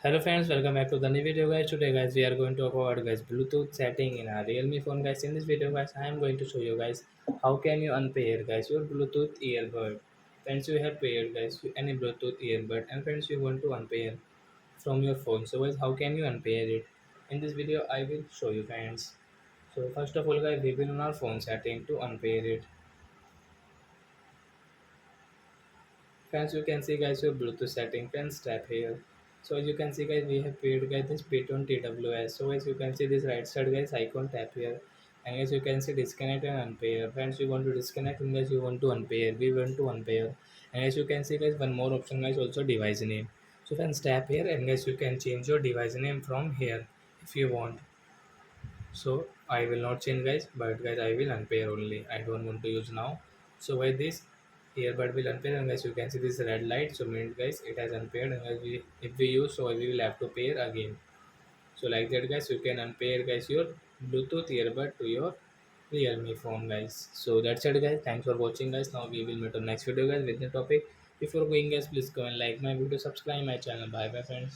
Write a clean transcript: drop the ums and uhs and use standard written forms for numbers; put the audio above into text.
Hello friends, welcome back to the new video guys. Today guys we are going to talk about guys Bluetooth setting in a Realme phone guys. In this video guys I am going to show you guys how can you unpair guys your Bluetooth earbud. Friends you have paired guys any Bluetooth earbud and friends you want to unpair from your phone. So guys how can you unpair it? In this video I will show you friends. So first of all guys we will on our phone setting to unpair it. Friends, you can see guys your Bluetooth setting. Friends, tap here. So as you can see guys, we have paired guys this P20 TWS. So as you can see this right side guys icon, tap here. And as you can see disconnect and unpair. Friends, you want to disconnect and guys you want to unpair. We want to unpair. And as you can see guys one more option guys also device name. So friends, tap here and guys you can change your device name from here if you want. So I will not change guys, but guys I will unpair only. I don't want to use now. So by this earbud will unpair and guys you can see this red light, so means guys it has unpaired and guys if we use so we will have to pair again. So like that guys you can unpair guys your Bluetooth earbud to your Realme phone guys. So that's it guys, thanks for watching guys. Now we will meet on next video guys with the topic. Before going guys, please go and like my video, subscribe my channel. Bye bye friends.